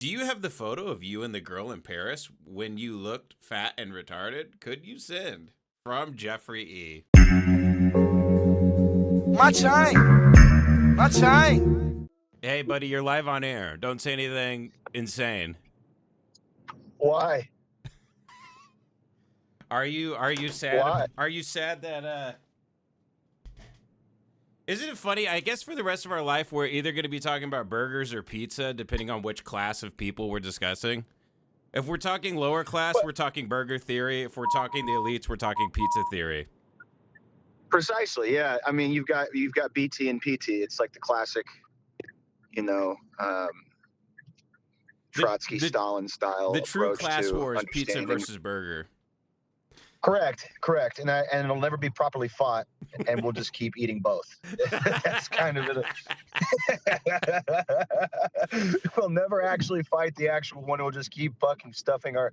Do you have the photo of you and the girl in Paris when you looked fat and retarded? Could you send? From Jeffrey E. My chain. My chain. Hey, buddy, you're live on air. Don't say anything insane. Why? Are you sad? Why? Are you sad that Isn't it funny? I guess for the rest of our life, we're either going to be talking about burgers or pizza, depending on which class of people we're discussing. If we're talking lower class, we're talking burger theory. If we're talking the elites, we're talking pizza theory. Precisely, yeah. I mean, you've got BT and PT. It's like the classic, Trotsky, Stalin style. The true approach class to war is pizza understanding. versus burger. Correct, and it'll never be properly fought, and we'll just keep eating both. That's kind of it. We'll never actually fight the actual one. We'll just keep fucking stuffing our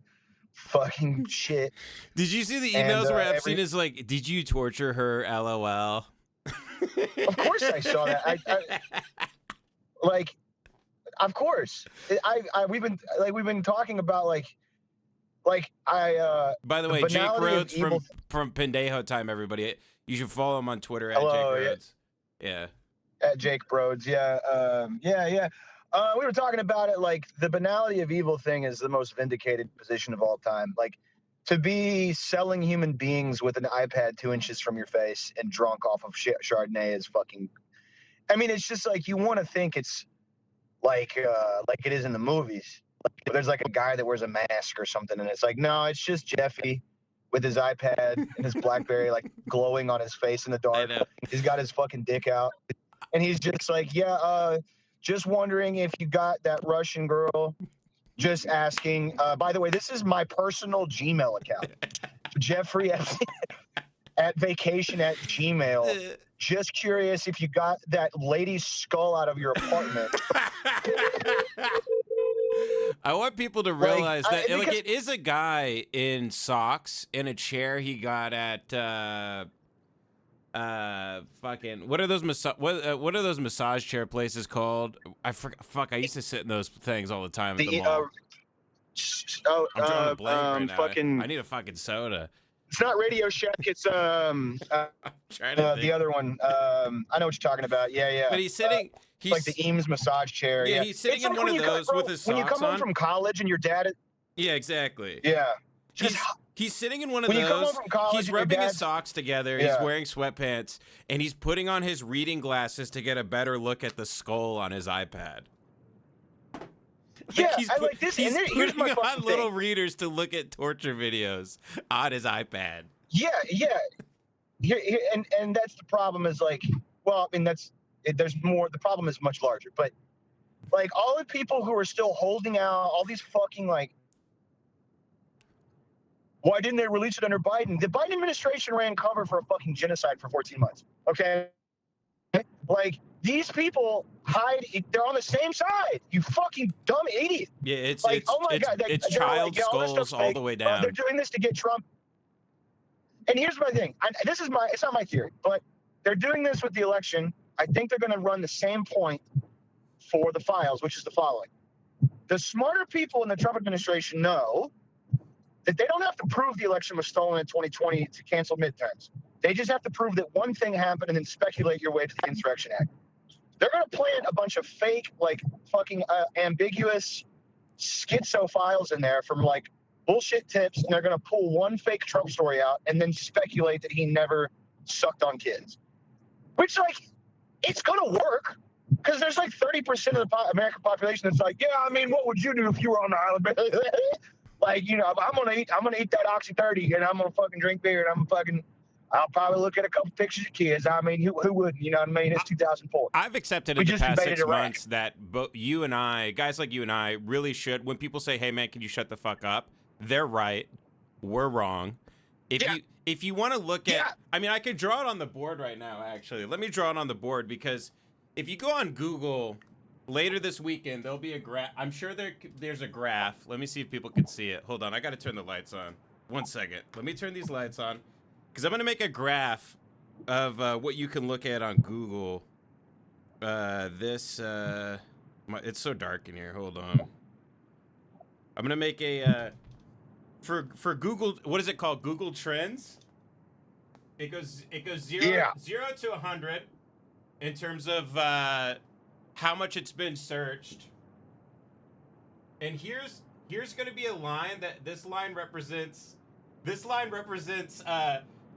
fucking shit. Did you see the emails where Epstein is like, "Did you torture her? LOL." Of course, I saw that. Of course. We've been talking about By the way, Jake Rhodes from Pendejo time, everybody. You should follow him on Twitter at Jake Rhodes. Yeah. At Jake Rhodes, yeah. We were talking about it, like, the banality of evil thing is the most vindicated position of all time. Like, to be selling human beings with an iPad 2 inches from your face and drunk off of Chardonnay is fucking... I mean, it's just like, you want to think it's like it is in the movies. Like, there's like a guy that wears a mask or something, and it's like, no, it's just Jeffy with his iPad and his BlackBerry, like, glowing on his face in the dark. He's got his fucking dick out, and he's just like, just wondering if you got that Russian girl. Just asking. By the way, this is my personal Gmail account, Jeffrey at vacation@gmail. Just curious if you got that lady's skull out of your apartment. I want people to realize that it is a guy in socks in a chair he got at fucking what are those massage chair places called? I used to sit in those things all the time at the mall. I'm drawing a blank right now. I need a fucking soda. It's not Radio Shack. It's the other one. I know what you're talking about. Yeah. But he's sitting. He's like the Eames massage chair. Yeah, he's sitting in one of those with his socks on. When you come home from college and your dad. Yeah, exactly. Yeah. He's sitting in one of those. He's rubbing his socks together. Yeah. He's wearing sweatpants, and he's putting on his reading glasses to get a better look at the skull on his iPad. Yeah, he's putting on little readers to look at torture videos on his iPad. Yeah. And that's the problem is like, well, I mean, there's more. The problem is much larger, but like all the people who are still holding out, all these fucking like, why didn't they release it under Biden? The Biden administration ran cover for a fucking genocide for 14 months. Okay, like. These people hide. They're on the same side. You fucking dumb idiot. Yeah, it's child skulls all the way down. They're doing this to get Trump. And here's my thing. It's not my theory, but they're doing this with the election. I think they're going to run the same point for the files, which is the following. The smarter people in the Trump administration know that they don't have to prove the election was stolen in 2020 to cancel midterms. They just have to prove that one thing happened and then speculate your way to the Insurrection Act. They're going to plant a bunch of fake, like, fucking ambiguous schizo files in there from, like, bullshit tips, and they're going to pull one fake Trump story out and then speculate that he never sucked on kids. Which, like, it's going to work because there's, like, 30% of the American population that's like, yeah, I mean, what would you do if you were on the island? Like, I'm going to eat that Oxy 30, and I'm going to fucking drink beer, and I'll probably look at a couple pictures of kids. I mean, who wouldn't? You know what I mean? It's 2004. I've accepted in the past 6 months that you and I, guys like you and I, really should. When people say, "Hey, man, can you shut the fuck up?" They're right. We're wrong. If you want to look at, I mean, I could draw it on the board right now. Actually, let me draw it on the board because if you go on Google later this weekend, there'll be a graph. I'm sure there's a graph. Let me see if people can see it. Hold on, I got to turn the lights on. 1 second. Let me turn these lights on. Because I'm going to make a graph of what you can look at on Google. It's so dark in here. Hold on. I'm gonna make a for Google. What is it called? Google Trends. It goes zero to 100 in terms of how much it's been searched. And here's gonna be a line that this line represents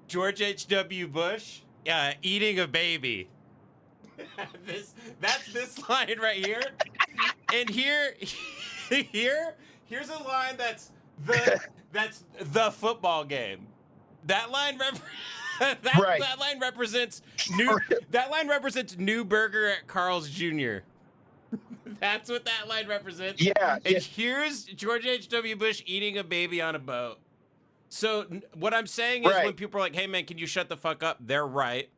George H.W. Bush eating a baby. That's this line right here. And here's a line that's the football game. That line that line represents New Burger at Carl's Jr. That's what that line represents. Yeah. And here's George H.W. Bush eating a baby on a boat. So what I'm saying is when people are like, hey, man, can you shut the fuck up? They're right.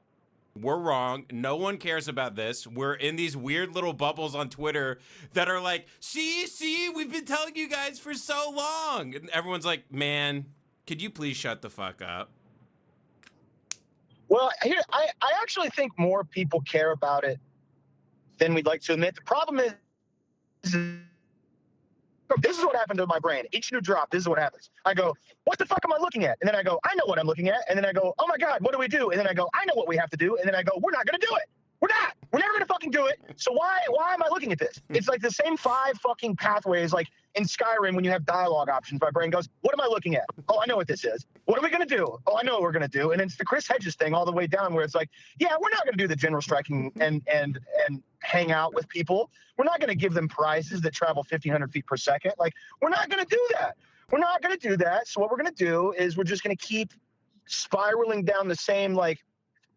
We're wrong. No one cares about this. We're in these weird little bubbles on Twitter that are like, see, we've been telling you guys for so long. And everyone's like, man, could you please shut the fuck up? Well, I actually think more people care about it than we'd like to admit. The problem is, this is what happened to my brain. Each new drop, this is what happens. I go, what the fuck am I looking at? And then I go, I know what I'm looking at. And then I go, oh my God, what do we do? And then I go, I know what we have to do. And then I go, we're not going to do it. We're not. We're never going to fucking do it. So why am I looking at this? It's like the same 5 fucking pathways, like in Skyrim when you have dialogue options. My brain goes, what am I looking at? Oh, I know what this is. What are we going to do? Oh, I know what we're going to do. And it's the Chris Hedges thing all the way down where it's like, yeah, we're not going to do the general striking and hang out with people. We're not going to give them prizes that travel 1,500 feet per second. Like, we're not going to do that. We're not going to do that. So what we're going to do is we're just going to keep spiraling down the same, like,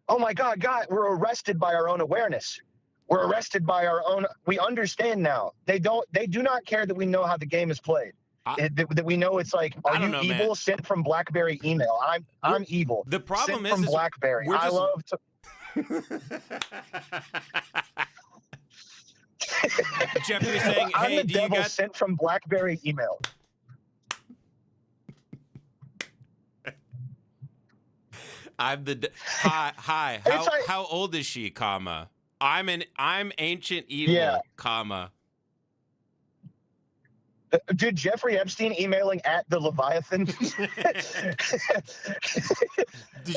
oh my God, we're arrested by our own awareness. We're arrested by our own. We understand now. They do not care that we know how the game is played. That we know it's like, are you evil? Man. Sent from BlackBerry email. I'm evil. The problem sent from BlackBerry. I love to. Jeffrey saying, "Hey, I'm the devil sent from BlackBerry email." I'm the hi. How old is she? Comma. I'm ancient evil. Yeah. Comma. Dude, Jeffrey Epstein emailing at the Leviathan.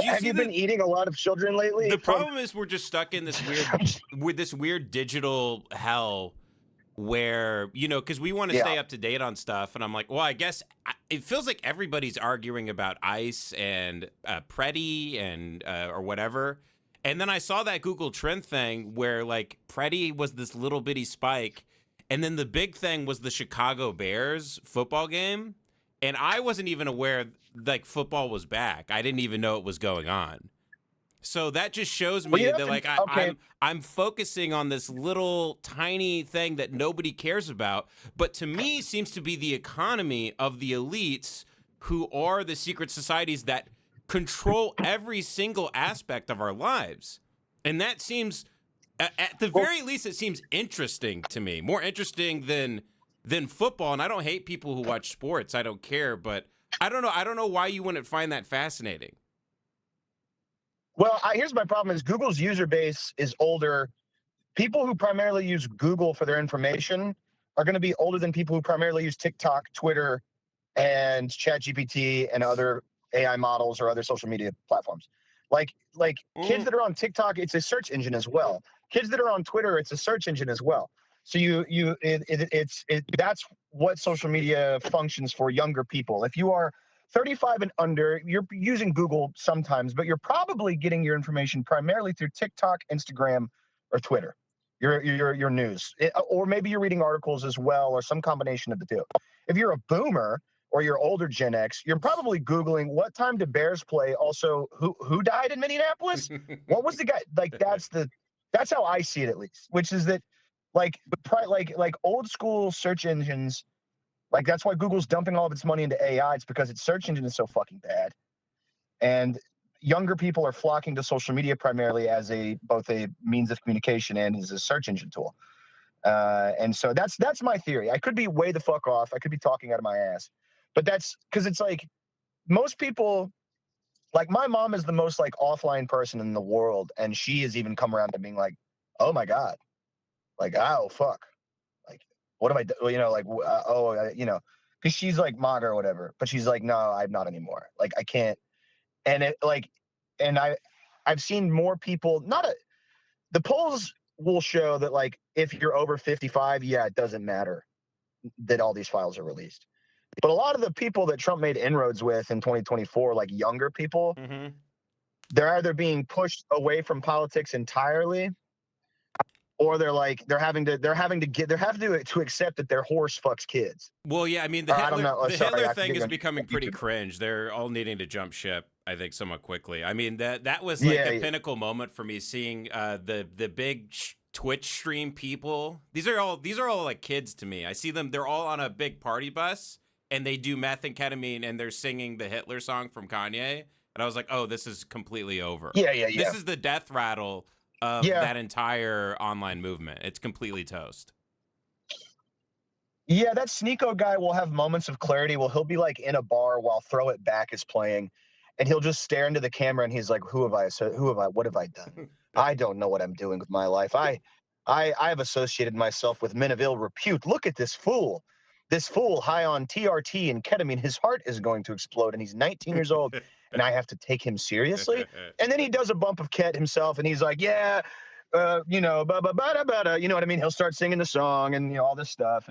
Have you been eating a lot of children lately? The problem is we're just stuck in this weird digital hell where, because we want to stay up to date on stuff. And I'm like, well, I guess it feels like everybody's arguing about ICE and Pretty and or whatever. And then I saw that Google Trend thing where like Pretty was this little bitty spike. And then the big thing was the Chicago Bears football game. And I wasn't even aware like football was back. I didn't even know it was going on. So that just shows me that like I'm focusing on this little tiny thing that nobody cares about, but to me seems to be the economy of the elites who are the secret societies that control every single aspect of our lives. And that seems at the very least it seems interesting to me, more interesting than football. And I don't hate people who watch sports. I don't care, but I don't know why you wouldn't find that fascinating. Well, here's my problem is Google's user base is older. People who primarily use Google for their information are going to be older than people who primarily use TikTok, Twitter, and ChatGPT and other AI models or other social media platforms. Like kids that are on TikTok, it's a search engine as well. Kids that are on Twitter, it's a search engine as well. So that's what social media functions for younger people. If you are 35 and under, you're using Google sometimes, but you're probably getting your information primarily through TikTok, Instagram, or Twitter. Your news, or maybe you're reading articles as well, or some combination of the two. If you're a boomer or you're older Gen X, you're probably Googling what time did Bears play. Also, who died in Minneapolis? What was the guy? Like that's how I see it at least. Which is that like old school search engines. Like, that's why Google's dumping all of its money into AI. It's because its search engine is so fucking bad. And younger people are flocking to social media primarily as both a means of communication and as a search engine tool. And so that's my theory. I could be way the fuck off. I could be talking out of my ass. But that's because it's like most people, like my mom is the most like offline person in the world. And she has even come around to being like, oh my God, like, oh, fuck. What am I doing? because she's like MAGA or whatever, but she's like, no, I'm not anymore. Like I can't. And it like, and I've seen more people. The polls will show that like if you're over 55, yeah, it doesn't matter that all these files are released. But a lot of the people that Trump made inroads with in 2024, like younger people, they're either being pushed away from politics entirely, or they're having to accept that their horse fucks kids. Well, yeah, I mean the Hitler thing is becoming pretty cringe. They're all needing to jump ship, I think, somewhat quickly. I mean that was like a pinnacle moment for me, seeing the big Twitch stream people. These are all like kids to me. I see them; they're all on a big party bus, and they do methamphetamine, and they're singing the Hitler song from Kanye. And I was like, oh, this is completely over. Yeah. This is the death rattle of that entire online movement. It's completely toast. Yeah, that Sneeko guy will have moments of clarity. He'll be like in a bar while Throw It Back is playing, and he'll just stare into the camera and he's like, what have I done? I don't know what I'm doing with my life. I have associated myself with men of ill repute. Look at this fool. This fool high on TRT and ketamine, his heart is going to explode, and he's 19 years old, and I have to take him seriously. And then he does a bump of Ket himself, and he's like, yeah, you know, you know what I mean? He'll start singing the song and, you know, all this stuff.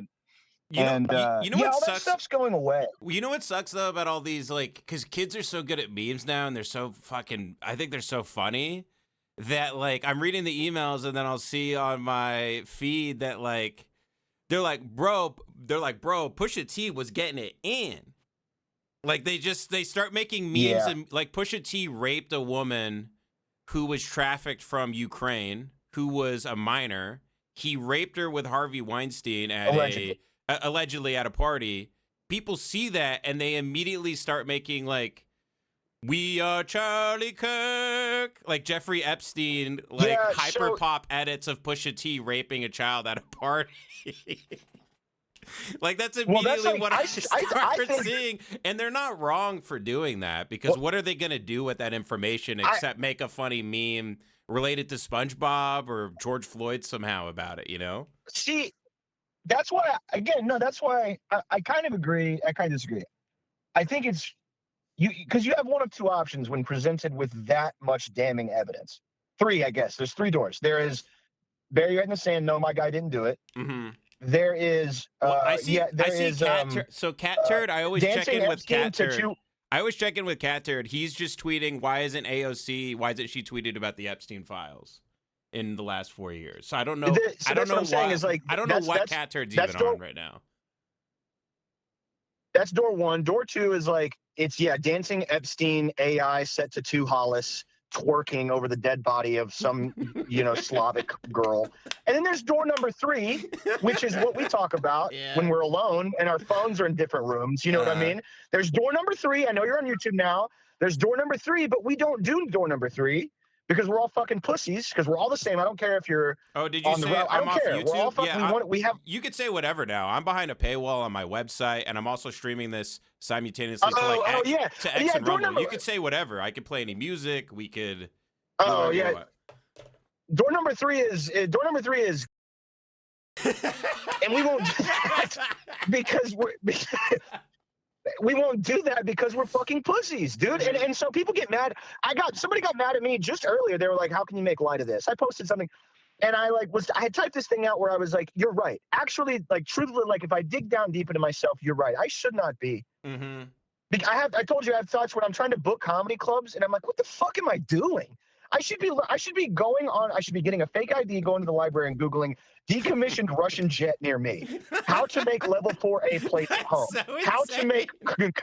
And all that stuff's going away. You know what sucks though about all these, like, because kids are so good at memes now, and they're so fucking, I think they're so funny that like I'm reading the emails and then I'll see on my feed that like they're like, bro, Pusha T was getting it in. Like they start making memes and like Pusha T raped a woman who was trafficked from Ukraine, who was a minor. He raped her with Harvey Weinstein at allegedly at a party. People see that and they immediately start making like, we are Charlie Kirk, like Jeffrey Epstein, like hyper pop edits of Pusha T raping a child at a party. Like that's immediately what I started seeing, and they're not wrong for doing that, because what are they gonna do with that information except make a funny meme related to SpongeBob or George Floyd somehow about it, you know? See, that's why that's why I kind of agree. I kind of disagree. I think it's because you have one of two options when presented with that much damning evidence. Three, I guess. There's three doors. There is bury your head in the sand. No, my guy didn't do it. There is. I see Cat Turd. I always check in with Cat Turd. I always check in with Cat Turd. He's just tweeting, why isn't she tweeted about the Epstein files in the last 4 years? So I don't know. I don't know what Cat Turd's even on right now. That's door one. Door two is like, it's dancing Epstein AI set to 2 Hollis twerking over the dead body of some, Slavic girl. And then there's door number 3, which is what we talk about when we're alone and our phones are in different rooms. You know what I mean? There's door number 3. I know you're on YouTube now. There's door number 3, but we don't do door number 3 because we're all fucking pussies, because we're all the same. I don't care if you're did you say I'm off YouTube? We're all fucking, you could say whatever now. I'm behind a paywall on my website, and I'm also streaming this simultaneously to X and Rumble. You could say whatever. I could play any music. We could. Door number 3 is and we won't do that because we won't do that because we're fucking pussies, dude. And so people get mad. Somebody got mad at me just earlier. They were like, how can you make light of this? I posted something and I had typed this thing out where I was like, you're right. Actually, like truthfully, like if I dig down deep into myself, you're right. I should not be. I told you I have thoughts when I'm trying to book comedy clubs and I'm like, what the fuck am I doing? I should be getting a fake ID, going to the library and Googling decommissioned Russian jet near me. How to make level 4A plate at home. How to make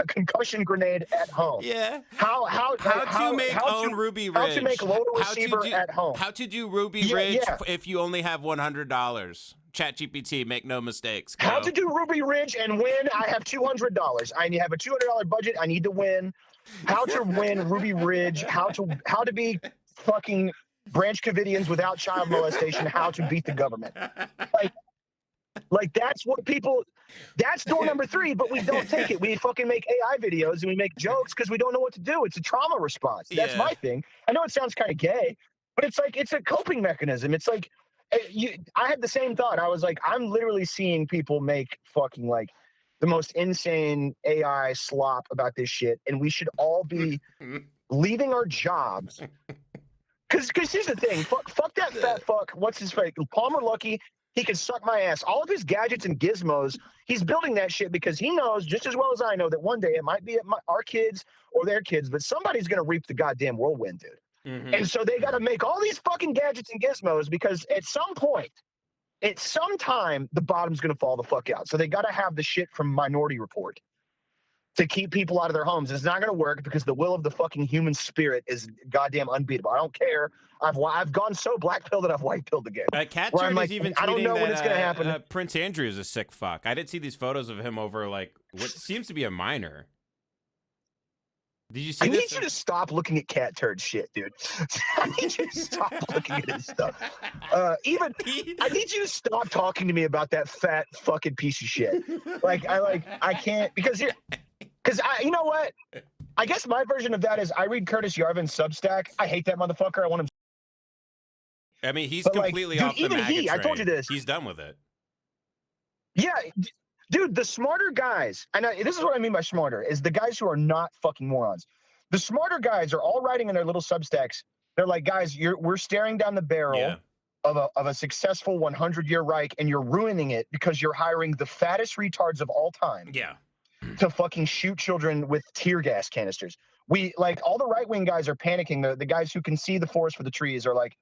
concussion grenade at home. Yeah. How to make Ruby Ridge. How to make load receiver at home. How to do Ruby Ridge if you only have $100. ChatGPT, make no mistakes. Go. How to do Ruby Ridge and win. I have $200. I have a $200 budget. I need to win. How to win Ruby Ridge. How to be fucking Branch Covidians without child molestation. How to beat the government. Like that's what people. That's door number 3, but we don't take it. We fucking make AI videos and we make jokes because we don't know what to do. It's a trauma response. That's my thing. I know it sounds kind of gay, but it's like it's a coping mechanism. It's like I had the same thought. I was like, I'm literally seeing people make fucking like the most insane AI slop about this shit, and we should all be leaving our jobs. Because here's the thing, fuck that fat fuck. What's his face? Palmer Luckey. He can suck my ass. All of his gadgets and gizmos, he's building that shit because he knows just as well as I know that one day it might be our kids or their kids, but somebody's gonna reap the goddamn whirlwind, dude. Mm-hmm. And so they got to make all these fucking gadgets and gizmos because at some point, at some time, the bottom's gonna fall the fuck out. So they got to have the shit from Minority Report to keep people out of their homes. It's not going to work because the will of the fucking human spirit is goddamn unbeatable. I don't care. I've gone so black pilled that I've white pilled again. Cat Turd is even tweeting I don't know when it's going to happen. Prince Andrew is a sick fuck. I didn't see these photos of him over like what seems to be a minor. Did you see this? I need you to stop looking at Cat Turd shit, dude. I need you to stop looking at his stuff. I need you to stop talking to me about that fat fucking piece of shit. I can't because you know what? I guess my version of that is I read Curtis Yarvin's Substack. I hate that motherfucker. I want him. I mean, he's completely off the MAGA train. I told you this. He's done with it. Yeah, dude, the smarter guys, and this is what I mean by smarter, is the guys who are not fucking morons. The smarter guys are all writing in their little Substacks. They're like, guys, we're staring down the barrel of a successful 100-year Reich, and you're ruining it because you're hiring the fattest retards of all time. Yeah. To fucking shoot children with tear gas canisters. All the right-wing guys are panicking. The guys who can see the forest for the trees are like,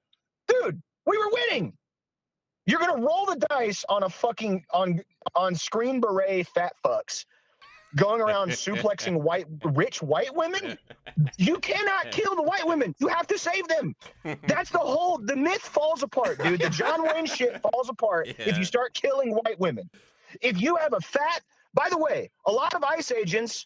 dude, we were winning. You're going to roll the dice on a fucking on screen beret fat fucks going around suplexing rich white women. You cannot kill the white women. You have to save them. That's the myth falls apart, dude. The John Wayne shit falls apart if you start killing white women. If you have by the way, a lot of ICE agents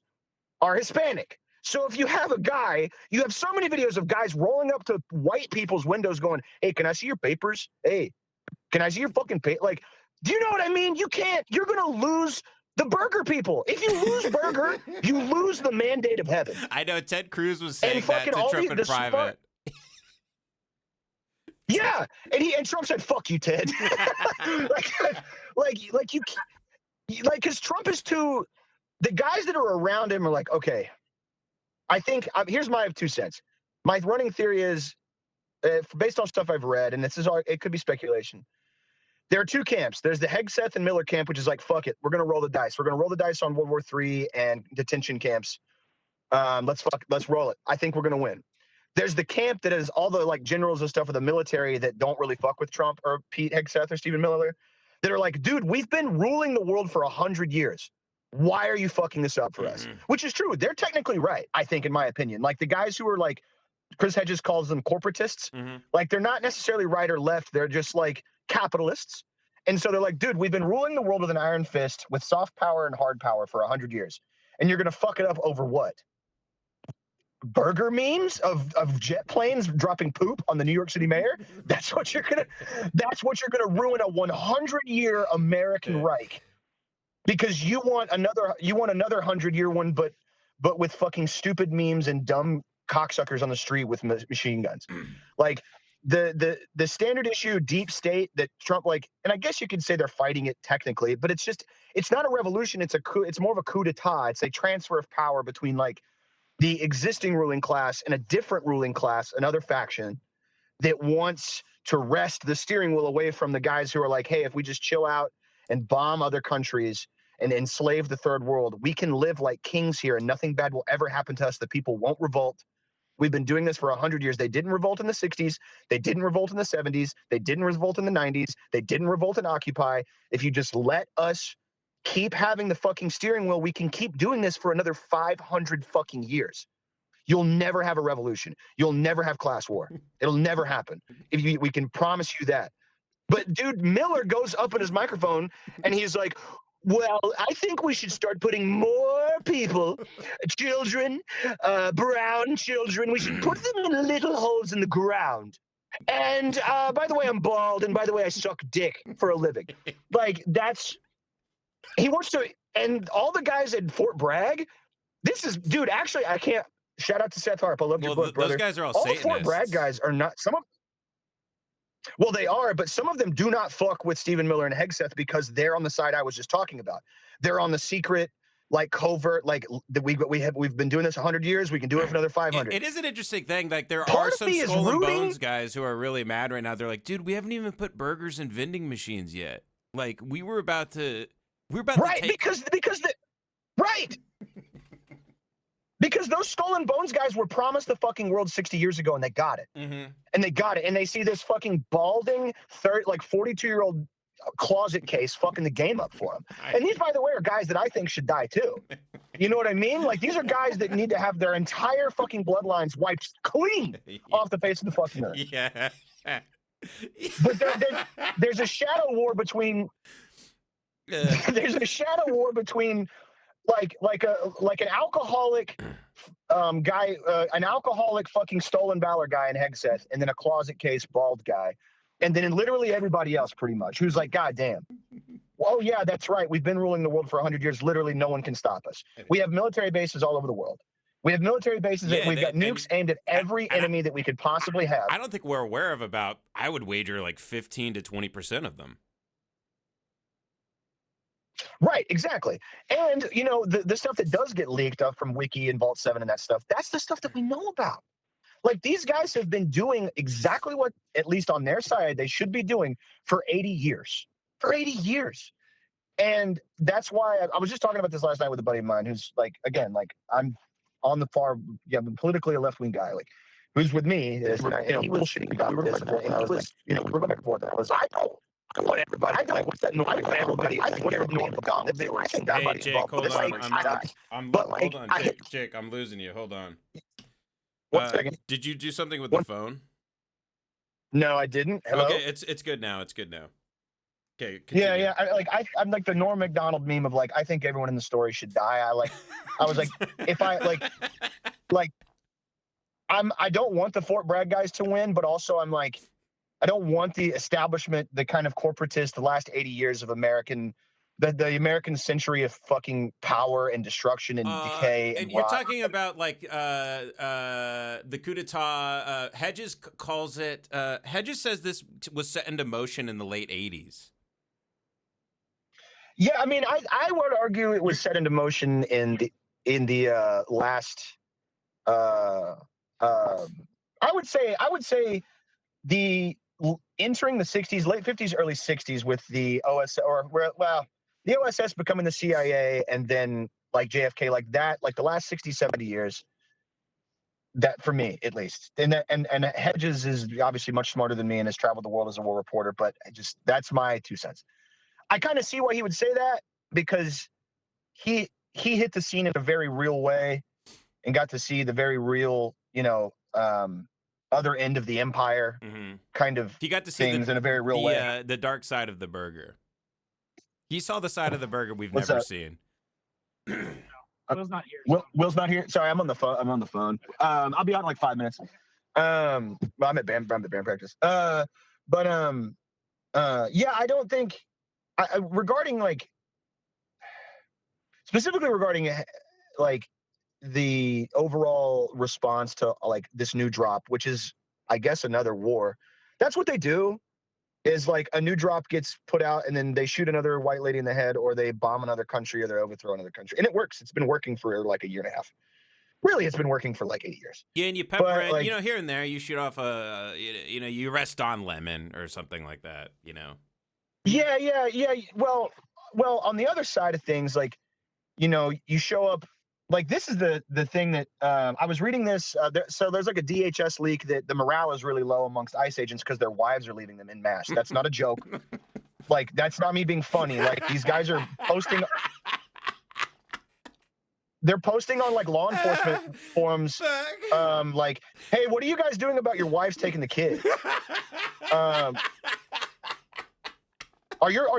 are Hispanic. So if you have a guy, you have so many videos of guys rolling up to white people's windows going, hey, can I see your papers? Hey, can I see your fucking paper? Like, do you know what I mean? You can't. You're going to lose the burger people. If you lose burger, you lose the mandate of heaven. I know Ted Cruz was saying that to Trump in private. Yeah, and Trump said, "Fuck you, Ted." Because Trump is too. The guys that are around him are like, okay. I think here's my 2 cents. My running theory is, based on stuff I've read, and it could be speculation. There are 2 camps. There's the Hegseth and Miller camp, which is like, fuck it, we're gonna roll the dice. We're gonna roll the dice on World War III and detention camps. Let's roll it. I think we're gonna win. There's the camp that is all the like generals and stuff of the military that don't really fuck with Trump or Pete Hegseth or Stephen Miller, that are like, dude, we've been ruling the world for 100 years. Why are you fucking this up for us? Which is true. They're technically right, I think, in my opinion. Like the guys who are like, Chris Hedges calls them corporatists. Like they're not necessarily right or left. They're just like capitalists. And so they're like, dude, we've been ruling the world with an iron fist with soft power and hard power for 100 years. And you're going to fuck it up over what? Burger memes of jet planes dropping poop on the New York City mayor? That's what you're going to ruin a 100-year American Reich. Because you want another 100-year one, but with fucking stupid memes and dumb cocksuckers on the street with machine guns. Like the standard issue deep state that Trump and I guess you could say they're fighting it technically, but it's not a revolution. It's more of a coup d'etat. It's a transfer of power between like the existing ruling class and a different ruling class, another faction that wants to wrest the steering wheel away from the guys who are like, hey, if we just chill out and bomb other countries and enslave the third world, we can live like kings here and nothing bad will ever happen to us. The people won't revolt. We've been doing this for 100 years. They didn't revolt in the 60s. They didn't revolt in the 70s. They didn't revolt in the 90s. They didn't revolt in Occupy. If you just let us keep having the fucking steering wheel, we can keep doing this for another 500 fucking years. You'll never have a revolution. You'll never have class war. It'll never happen. We can promise you that. But dude, Miller goes up in his microphone and he's like, well, I think we should start putting more people, children, brown children, we should put them in little holes in the ground. And by the way, I'm bald, and by the way, I suck dick for a living. Like, he wants to, and all the guys at Fort Bragg, dude, actually, I can't, shout out to Seth Harp, I love your book, brother. Those guys are all Satanists. The Fort Bragg guys are not, well, they are, but some of them do not fuck with Stephen Miller and Hegseth because they're on the side I was just talking about. they're on the secret, like covert, like we've been doing this 100 years. We can do it for another 500. It is an interesting thing. Like there Part are of some me is Skull and rooting- Bones guys who are really mad right now. They're like, dude, we haven't even put burgers in vending machines yet. Like we were about to right, to take... right. Because those Skull and Bones guys were promised the fucking world 60 years ago, and they got it. Mm-hmm. And they got it, and they see this fucking balding 42-year-old closet case fucking the game up for them. And these, by the way, are guys that I think should die too. You know what I mean? Like, these are guys that need to have their entire fucking bloodlines wiped clean off the face of the fucking earth. Yeah. But there's a shadow war between. There's a shadow war between. Like an alcoholic guy, an alcoholic fucking stolen valor guy in Hegseth, and then a closet case bald guy, and then literally everybody else pretty much who's like, God damn. Oh yeah, that's right. We've been ruling the world for 100 years. Literally, no one can stop us. We have military bases all over the world. We have military bases. We've got nukes aimed at every enemy that we could possibly have. I don't think we're aware of about. I would wager like 15 to 20% of them. Right, exactly. And, you know, the stuff that does get leaked up from Wiki and Vault 7 and that stuff, that's the stuff that we know about. Like, these guys have been doing exactly what, at least on their side, they should be doing for 80 years. For 80 years. And that's why I was just talking about this last night with a buddy of mine who's, like, again, like, I'm on the far, I'm politically a left-wing guy, like, who's with me, is, you know, he was shitting about this, and I was, you know, we're going back and forth, and I was, I want everybody. I what's that noise? I want everybody. I want everyone to go. I think that Hey, Jake, hold on. Hold on, Jake, I'm losing you. Hold on. 1 second. Did you do something with the phone? No, I didn't. Hello? Okay, it's good now. It's good now. Okay. Continue. Yeah. I'm like the Norm Macdonald meme of like, I think everyone in the story should die. I was like, if I I don't want the Fort Bragg guys to win, but also I'm like, I don't want the establishment, the kind of corporatist, the last 80 years of American, the American century of fucking power and destruction and decay. And you're talking about like the coup d'etat. Hedges calls it. Hedges says this was set into motion in the late 80s. Yeah, I mean, I would argue it was set into motion in the last. I would say the entering the 60s, late 50s, early 60s with the the OSS becoming the CIA, and then like JFK, like that, like the last 60, 70 years. That for me, at least, and Hedges is obviously much smarter than me and has traveled the world as a war reporter. But that's my 2 cents. I kind of see why he would say that, because he hit the scene in a very real way and got to see the very real, you know, other end of the empire, kind of. He got to see things in a very real way. The dark side of the burger. He saw the side of the burger we've never seen. Will's not here. Will's not here. Sorry, I'm on the phone. I'll be out in like 5 minutes. I'm at band practice. Yeah, I don't think. Regarding like, specifically regarding like the overall response to like this new drop, which is, I guess, another war. That's what they do, is like a new drop gets put out and then they shoot another white lady in the head, or they bomb another country, or they overthrow another country. And it works. It's been working for like a year and a half. Really, it's been working for like 8 years. Yeah, and you pepper it, like, you know, here and there, you shoot off you know, you arrest Don Lemon or something like that, you know. Yeah. Well, on the other side of things, like, you know, you show up, like, this is the thing that I was reading this. So there's like a DHS leak that the morale is really low amongst ICE agents because their wives are leaving them en masse. That's not a joke. Like, that's not me being funny. Like, these guys are posting. They're posting on like law enforcement forums, like, hey, what are you guys doing about your wives taking the kids?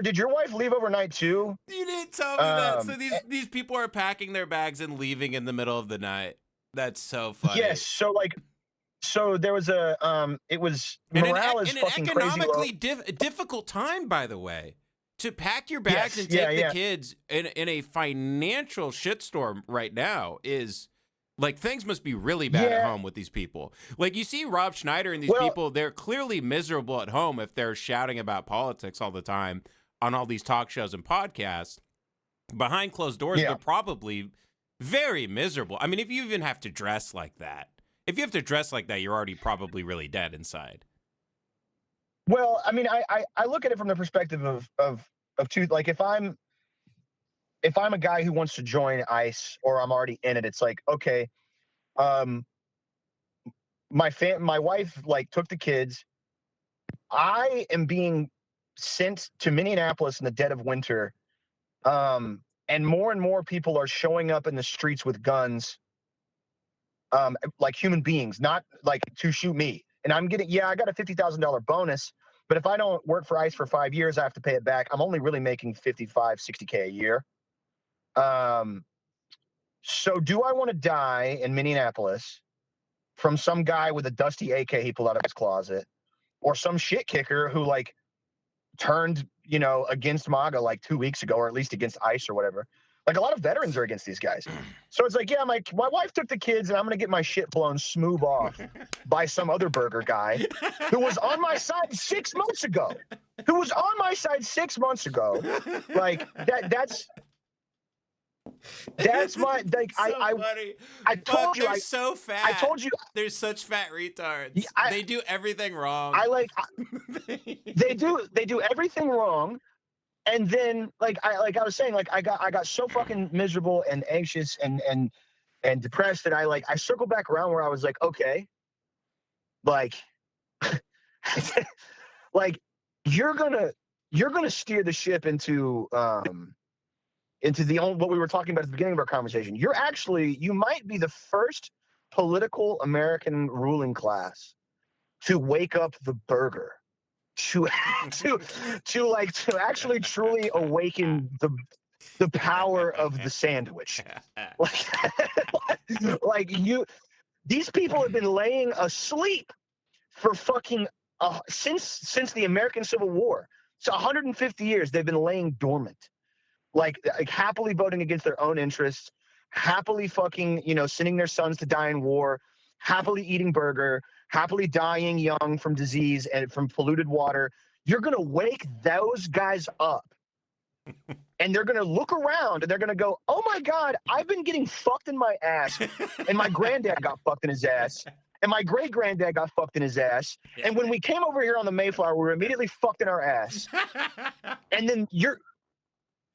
Did your wife leave overnight too? You didn't tell me that. So these people are packing their bags and leaving in the middle of the night. That's so funny. Yes. So there was it was morale is fucking crazy. An economically difficult time, by the way, to pack your bags and take the kids in a financial shitstorm right now is. Like, things must be really bad at home with these people. Like, you see Rob Schneider and these people, they're clearly miserable at home if they're shouting about politics all the time on all these talk shows and podcasts. behind closed doors, they're probably very miserable. I mean, if you even have to dress like that, you're already probably really dead inside. Well, I mean, I look at it from the perspective of two. Like, if I'm a guy who wants to join ICE or I'm already in it, it's like, okay, my wife like took the kids. I am being sent to Minneapolis in the dead of winter, and more people are showing up in the streets with guns, like human beings, not like to shoot me. And I'm getting, I got a $50,000 bonus, but if I don't work for ICE for 5 years, I have to pay it back. I'm only really making 55, 60K a year. So do I want to die in Minneapolis from some guy with a dusty AK he pulled out of his closet, or some shit kicker who like turned, against MAGA like 2 weeks ago, or at least against ICE or whatever? Like, a lot of veterans are against these guys. So it's like, my wife took the kids and I'm going to get my shit blown smooth off by some other burger guy who was on my side 6 months ago. Like, that's my, like, so funny. I told you, they're so fat. I told you, they're such fat retards. They do everything wrong. They do everything wrong. And then, like I was saying, like, I got so fucking miserable and anxious and depressed that I circled back around where I was like, okay, like, like you're gonna steer the ship into what we were talking about at the beginning of our conversation. You might be the first political American ruling class to wake up the burger. To actually truly awaken the power of the sandwich. These people have been laying asleep for fucking since the American Civil War. So 150 years they've been laying dormant, like happily voting against their own interests, happily fucking sending their sons to die in war, happily eating burger, happily dying young from disease and from polluted water. You're going to wake those guys up, and they're going to look around, and they're going to go, oh, my God, I've been getting fucked in my ass, and my granddad got fucked in his ass, and my great-granddad got fucked in his ass, and when we came over here on the Mayflower, we were immediately fucked in our ass. And then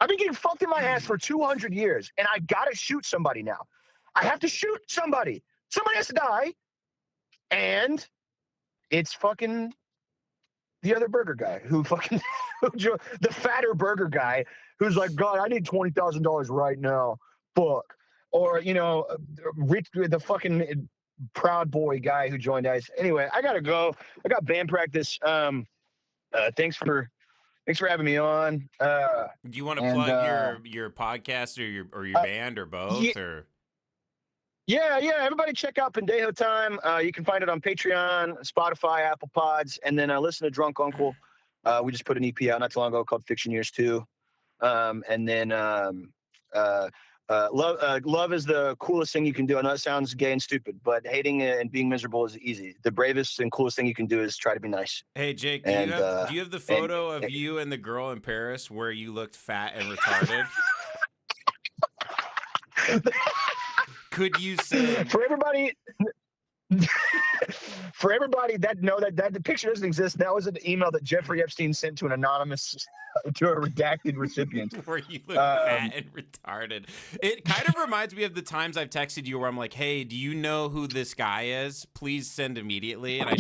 I've been getting fucked in my ass for 200 years, and I got to shoot somebody now. I have to shoot somebody. Somebody has to die. And it's fucking the other burger guy the fatter burger guy who's like, God, I need $20,000 right now. Fuck. Or, Rich, the fucking Proud Boy guy who joined ICE. Anyway, I gotta go. I got band practice. Thanks for having me on. Do you want to plug your podcast or your band or both? Yeah. Everybody check out Pendejo Time. You can find it on Patreon, Spotify, Apple Pods, and then listen to Drunk Uncle. We just put an EP out not too long ago called Fiction Years 2. And then love is the coolest thing you can do. I know it sounds gay and stupid, but hating and being miserable is easy. The bravest and coolest thing you can do is try to be nice. Hey, Jake, do you have the photo of you and the girl in Paris where you looked fat and retarded? Could you say for everybody that the picture doesn't exist? That was an email that Jeffrey Epstein sent to an anonymous, to a redacted recipient. Where you look fat and retarded. It kind of reminds me of the times I've texted you where I'm like, hey, do you know who this guy is? Please send immediately. And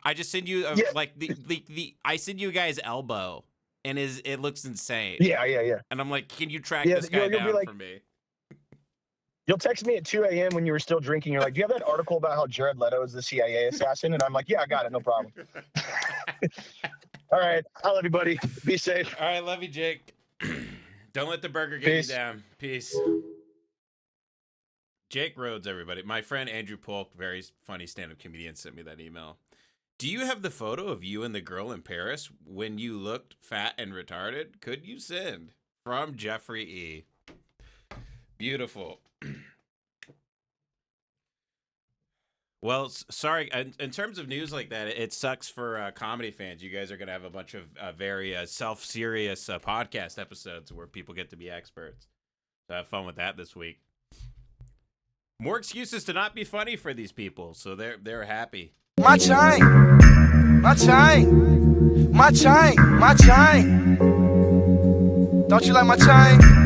I just send you I send you a guy's elbow and it looks insane. Yeah. And I'm like, can you track this guy down for me? You'll text me at 2 a.m. when you were still drinking. You're like, do you have that article about how Jared Leto is the CIA assassin? And I'm like, yeah, I got it. No problem. All right. I love you, buddy. Be safe. All right. Love you, Jake. Don't let the burger get you down. Peace. Jake Rhodes, everybody. My friend Andrew Polk, very funny stand-up comedian, sent me that email. Do you have the photo of you and the girl in Paris when you looked fat and retarded? Could you send? From Jeffrey E. Beautiful. Well, sorry. In terms of news like that, it sucks for comedy fans. You guys are going to have a bunch of very self-serious podcast episodes where people get to be experts. So have fun with that this week. More excuses to not be funny for these people, so they're happy. My chain, my chain, my chain, my chain. Don't you like my chain?